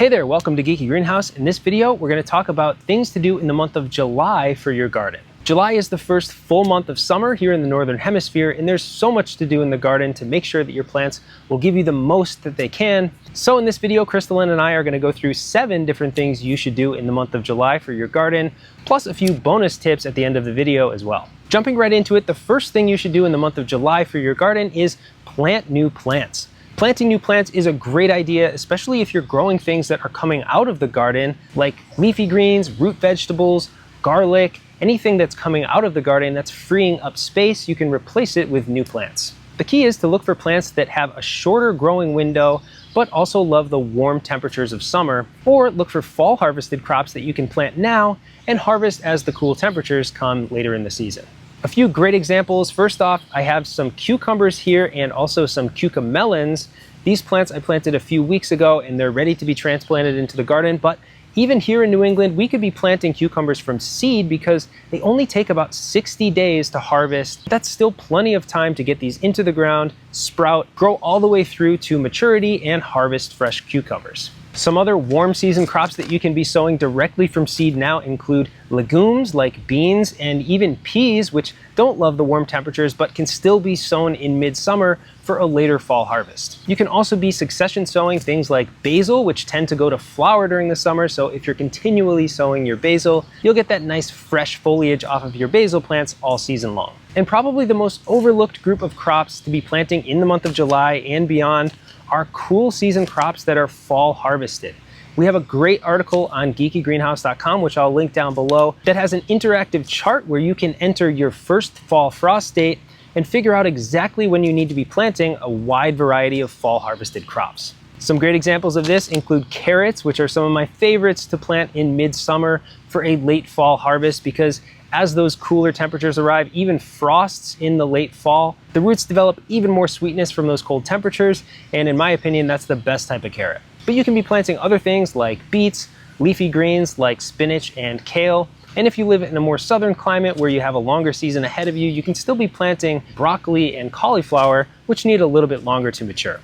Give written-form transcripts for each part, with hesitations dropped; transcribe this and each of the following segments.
Hey there, welcome to Geeky Greenhouse. In this video, we're going to talk about things to do in the month of July for your garden. July is the first full month of summer here in the Northern Hemisphere, and there's so much to do in the garden to make sure that your plants will give you the most that they can. So in this video, Crystalline and I are going to go through 7 different things you should do in the month of July for your garden, plus a few bonus tips at the end of the video as well. Jumping right into it, the first thing you should do in the month of July for your garden is plant new plants. Planting new plants is a great idea, especially if you're growing things that are coming out of the garden, like leafy greens, root vegetables, garlic, anything that's coming out of the garden that's freeing up space, you can replace it with new plants. The key is to look for plants that have a shorter growing window, but also love the warm temperatures of summer, or look for fall harvested crops that you can plant now and harvest as the cool temperatures come later in the season. A few great examples. First off, I have some cucumbers here and also some cucamelons. These plants I planted a few weeks ago and they're ready to be transplanted into the garden, but even here in New England, we could be planting cucumbers from seed because they only take about 60 days to harvest. That's still plenty of time to get these into the ground, sprout, grow all the way through to maturity, and harvest fresh cucumbers. Some other warm season crops that you can be sowing directly from seed now include legumes like beans and even peas, which don't love the warm temperatures but can still be sown in midsummer for a later fall harvest. You can also be succession sowing things like basil, which tend to go to flower during the summer, so if you're continually sowing your basil, you'll get that nice fresh foliage off of your basil plants all season long. And probably the most overlooked group of crops to be planting in the month of July and beyond are cool season crops that are fall harvested. We have a great article on geekygreenhouse.com, which I'll link down below, that has an interactive chart where you can enter your first fall frost date and figure out exactly when you need to be planting a wide variety of fall harvested crops. Some great examples of this include carrots, which are some of my favorites to plant in midsummer for a late fall harvest, because as those cooler temperatures arrive, even frosts in the late fall, the roots develop even more sweetness from those cold temperatures, and in my opinion, that's the best type of carrot. But you can be planting other things like beets, leafy greens like spinach and kale, and if you live in a more southern climate where you have a longer season ahead of you, you can still be planting broccoli and cauliflower, which need a little bit longer to mature.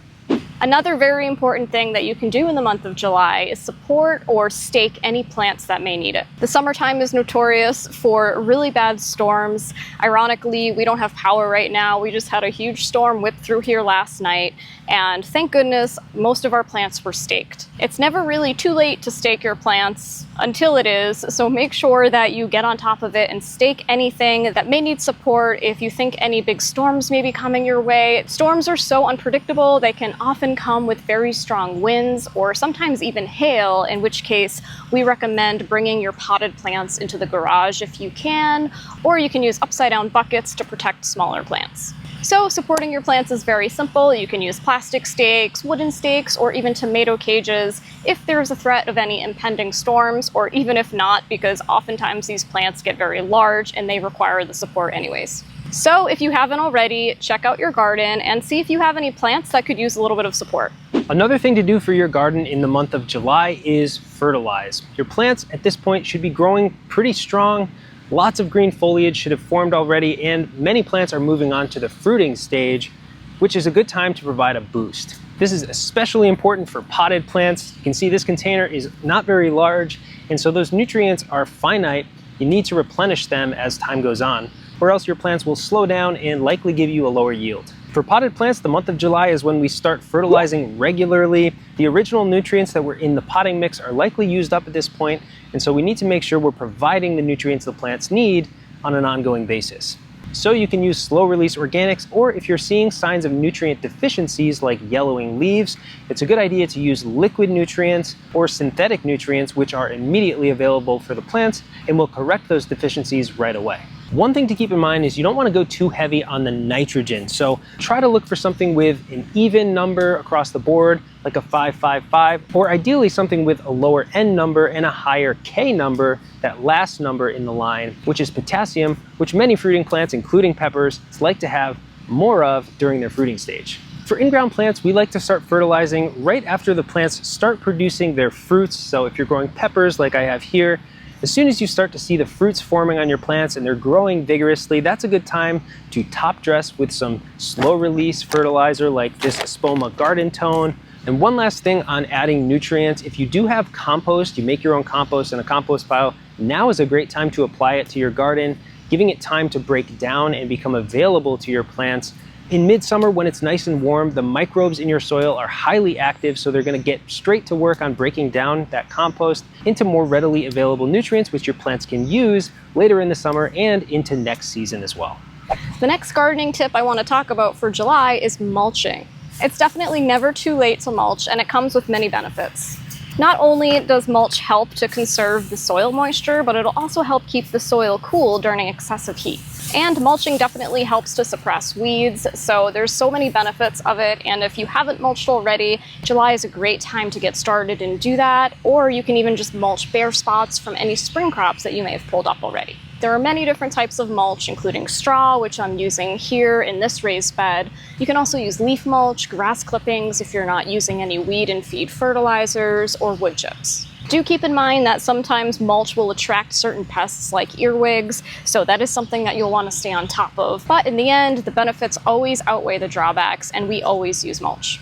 Another very important thing that you can do in the month of July is support or stake any plants that may need it. The summertime is notorious for really bad storms. Ironically, we don't have power right now. We just had a huge storm whip through here last night, and thank goodness most of our plants were staked. It's never really too late to stake your plants until it is, so make sure that you get on top of it and stake anything that may need support if you think any big storms may be coming your way. Storms are so unpredictable, they can often come with very strong winds or sometimes even hail, in which case we recommend bringing your potted plants into the garage if you can, or you can use upside down buckets to protect smaller plants. So supporting your plants is very simple. You can use plastic stakes, wooden stakes, or even tomato cages if there's a threat of any impending storms, or even if not, because oftentimes these plants get very large and they require the support anyways. So if you haven't already, check out your garden and see if you have any plants that could use a little bit of support. Another thing to do for your garden in the month of July is fertilize. Your plants at this point should be growing pretty strong. Lots of green foliage should have formed already, and many plants are moving on to the fruiting stage, which is a good time to provide a boost. This is especially important for potted plants. You can see this container is not very large, and so those nutrients are finite. You need to replenish them as time goes on, or else your plants will slow down and likely give you a lower yield. For potted plants, the month of July is when we start fertilizing regularly. The original nutrients that were in the potting mix are likely used up at this point, and so we need to make sure we're providing the nutrients the plants need on an ongoing basis. So you can use slow-release organics, or if you're seeing signs of nutrient deficiencies like yellowing leaves, it's a good idea to use liquid nutrients or synthetic nutrients, which are immediately available for the plants and will correct those deficiencies right away. One thing to keep in mind is you don't want to go too heavy on the nitrogen, so try to look for something with an even number across the board, like a 5-5-5, or ideally something with a lower N number and a higher K number, that last number in the line, which is potassium, which many fruiting plants, including peppers, like to have more of during their fruiting stage. For in-ground plants, we like to start fertilizing right after the plants start producing their fruits. So if you're growing peppers like I have here, as soon as you start to see the fruits forming on your plants and they're growing vigorously, that's a good time to top dress with some slow release fertilizer like this Espoma Garden Tone, And one last thing on adding nutrients, if you do have compost, you make your own compost in a compost pile, now is a great time to apply it to your garden, giving it time to break down and become available to your plants. In midsummer, when it's nice and warm, the microbes in your soil are highly active, so they're going to get straight to work on breaking down that compost into more readily available nutrients, which your plants can use later in the summer and into next season as well. The next gardening tip I want to talk about for July is mulching. It's definitely never too late to mulch, and it comes with many benefits. Not only does mulch help to conserve the soil moisture, but it'll also help keep the soil cool during excessive heat. And mulching definitely helps to suppress weeds, so there's so many benefits of it, and if you haven't mulched already, July is a great time to get started and do that, or you can even just mulch bare spots from any spring crops that you may have pulled up already. There are many different types of mulch, including straw, which I'm using here in this raised bed. You can also use leaf mulch, grass clippings if you're not using any weed and feed fertilizers, or wood chips. Do keep in mind that sometimes mulch will attract certain pests like earwigs, so that is something that you'll want to stay on top of. But in the end, the benefits always outweigh the drawbacks, and we always use mulch.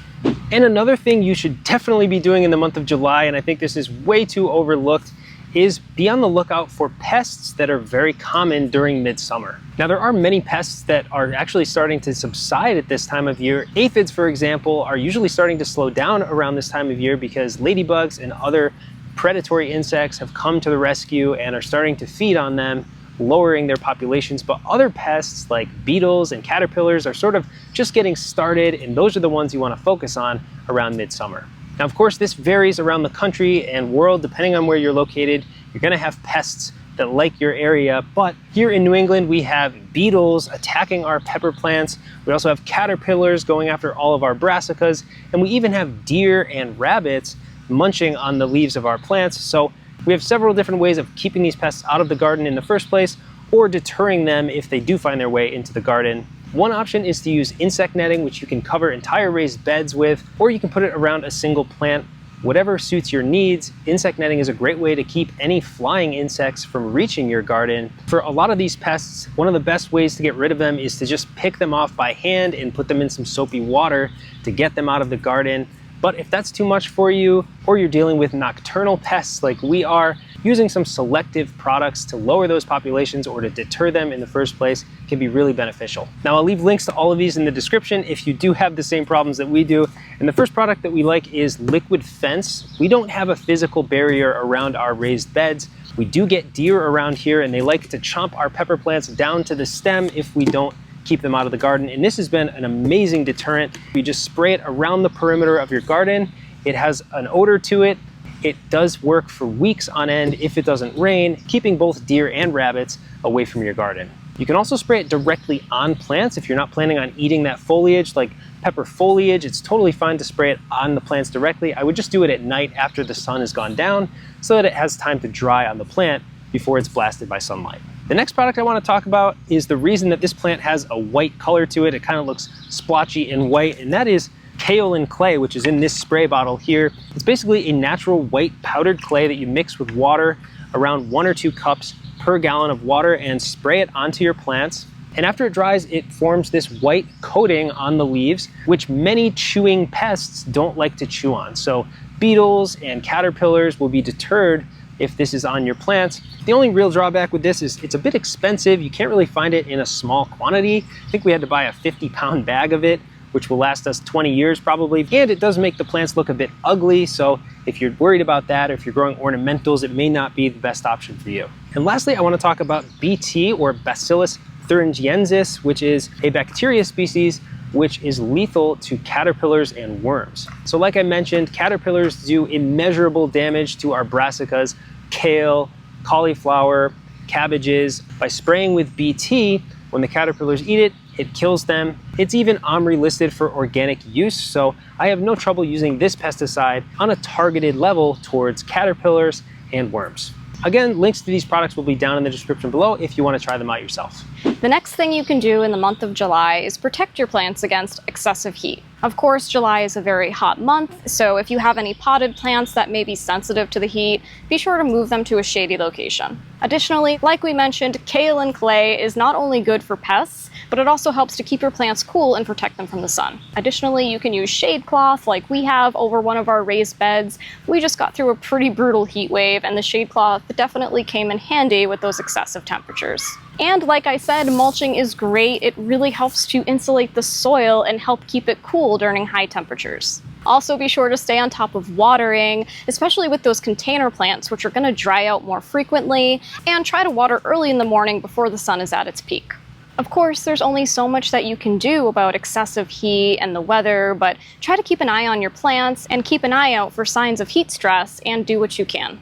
And another thing you should definitely be doing in the month of July, and I think this is way too overlooked, is be on the lookout for pests that are very common during midsummer. Now, there are many pests that are actually starting to subside at this time of year. Aphids, for example, are usually starting to slow down around this time of year because ladybugs and other predatory insects have come to the rescue and are starting to feed on them, lowering their populations. But other pests like beetles and caterpillars are sort of just getting started, and those are the ones you want to focus on around midsummer. Now, of course, this varies around the country and world depending on where you're located. You're going to have pests that like your area, but here in New England we have beetles attacking our pepper plants. We also have caterpillars going after all of our brassicas, and we even have deer and rabbits munching on the leaves of our plants. So we have several different ways of keeping these pests out of the garden in the first place, or deterring them if they do find their way into the garden. One option is to use insect netting, which you can cover entire raised beds with, or you can put it around a single plant. Whatever suits your needs, insect netting is a great way to keep any flying insects from reaching your garden. For a lot of these pests, one of the best ways to get rid of them is to just pick them off by hand and put them in some soapy water to get them out of the garden. But if that's too much for you, or you're dealing with nocturnal pests like we are, using some selective products to lower those populations or to deter them in the first place can be really beneficial. Now, I'll leave links to all of these in the description if you do have the same problems that we do. And the first product that we like is liquid fence. We don't have a physical barrier around our raised beds. We do get deer around here, and they like to chomp our pepper plants down to the stem if we don't keep them out of the garden. And this has been an amazing deterrent. You just spray it around the perimeter of your garden. It has an odor to it. It does work for weeks on end if it doesn't rain, keeping both deer and rabbits away from your garden. You can also spray it directly on plants if you're not planning on eating that foliage, like pepper foliage. It's totally fine to spray it on the plants directly. I would just do it at night after the sun has gone down so that it has time to dry on the plant before it's blasted by sunlight. The next product I want to talk about is the reason that this plant has a white color to it. It kind of looks splotchy and white, and that is Kaolin Clay, which is in this spray bottle here. It's basically a natural white powdered clay that you mix with water, around 1 or 2 cups per gallon of water, and spray it onto your plants. And after it dries, it forms this white coating on the leaves, which many chewing pests don't like to chew on. So beetles and caterpillars will be deterred if this is on your plants. The only real drawback with this is it's a bit expensive. You can't really find it in a small quantity. I think we had to buy a 50-pound bag of it, which will last us 20 years probably. And it does make the plants look a bit ugly, so if you're worried about that, or if you're growing ornamentals, it may not be the best option for you. And lastly, I want to talk about BT, or Bacillus thuringiensis, which is a bacteria species which is lethal to caterpillars and worms. So like I mentioned, caterpillars do immeasurable damage to our brassicas, kale, cauliflower, cabbages. By spraying with BT, when the caterpillars eat it, it kills them. It's even OMRI listed for organic use, so I have no trouble using this pesticide on a targeted level towards caterpillars and worms. Again, links to these products will be down in the description below if you want to try them out yourself. The next thing you can do in the month of July is protect your plants against excessive heat. Of course, July is a very hot month, so if you have any potted plants that may be sensitive to the heat, be sure to move them to a shady location. Additionally, like we mentioned, Kaolin Clay is not only good for pests, but it also helps to keep your plants cool and protect them from the sun. Additionally, you can use shade cloth like we have over one of our raised beds. We just got through a pretty brutal heat wave, and the shade cloth definitely came in handy with those excessive temperatures. And like I said, mulching is great. It really helps to insulate the soil and help keep it cool during high temperatures. Also, be sure to stay on top of watering, especially with those container plants, which are going to dry out more frequently, and try to water early in the morning before the sun is at its peak. Of course, there's only so much that you can do about excessive heat and the weather, but try to keep an eye on your plants and keep an eye out for signs of heat stress and do what you can.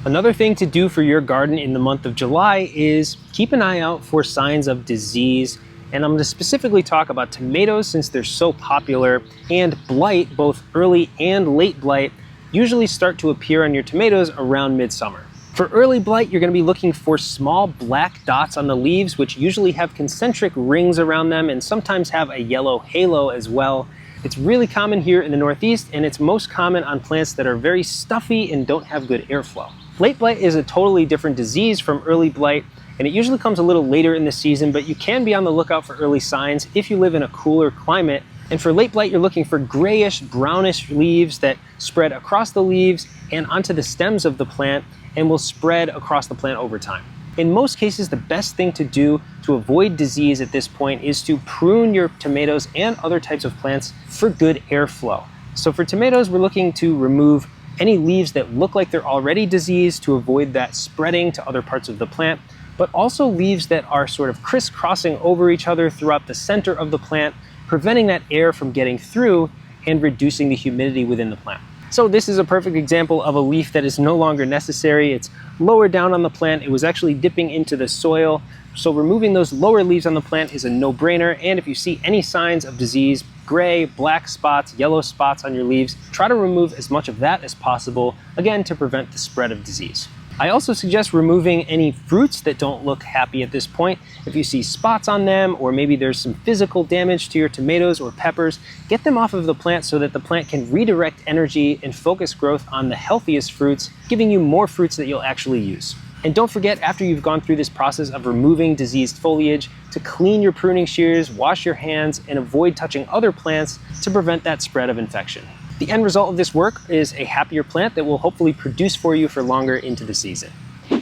Another thing to do for your garden in the month of July is keep an eye out for signs of disease. And I'm going to specifically talk about tomatoes since they're so popular, and blight, both early and late blight, usually start to appear on your tomatoes around midsummer. For early blight, you're going to be looking for small black dots on the leaves, which usually have concentric rings around them and sometimes have a yellow halo as well. It's really common here in the Northeast, and it's most common on plants that are very stuffy and don't have good airflow. Late blight is a totally different disease from early blight, and it usually comes a little later in the season, but you can be on the lookout for early signs if you live in a cooler climate. And for late blight, you're looking for grayish, brownish leaves that spread across the leaves and onto the stems of the plant and will spread across the plant over time. In most cases, the best thing to do to avoid disease at this point is to prune your tomatoes and other types of plants for good airflow. So for tomatoes, we're looking to remove any leaves that look like they're already diseased to avoid that spreading to other parts of the plant, but also leaves that are sort of crisscrossing over each other throughout the center of the plant, preventing that air from getting through and reducing the humidity within the plant. So this is a perfect example of a leaf that is no longer necessary. It's lower down on the plant. It was actually dipping into the soil. So removing those lower leaves on the plant is a no-brainer. And if you see any signs of disease, gray, black spots, yellow spots on your leaves, try to remove as much of that as possible, again, to prevent the spread of disease. I also suggest removing any fruits that don't look happy at this point. If you see spots on them, or maybe there's some physical damage to your tomatoes or peppers, get them off of the plant so that the plant can redirect energy and focus growth on the healthiest fruits, giving you more fruits that you'll actually use. And don't forget, after you've gone through this process of removing diseased foliage, to clean your pruning shears, wash your hands, and avoid touching other plants to prevent that spread of infection. The end result of this work is a happier plant that will hopefully produce for you for longer into the season.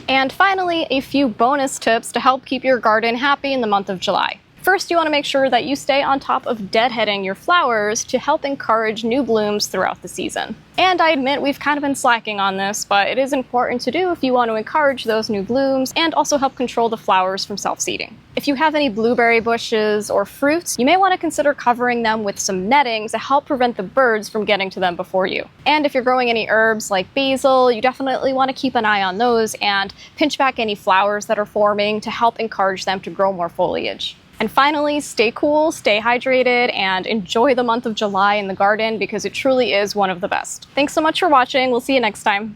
And finally, a few bonus tips to help keep your garden happy in the month of July. First, you want to make sure that you stay on top of deadheading your flowers to help encourage new blooms throughout the season. And I admit we've kind of been slacking on this, but it is important to do if you want to encourage those new blooms and also help control the flowers from self-seeding. If you have any blueberry bushes or fruits, you may want to consider covering them with some netting to help prevent the birds from getting to them before you. And if you're growing any herbs like basil, you definitely want to keep an eye on those and pinch back any flowers that are forming to help encourage them to grow more foliage. And finally, stay cool, stay hydrated, and enjoy the month of July in the garden because it truly is one of the best. Thanks so much for watching. We'll see you next time.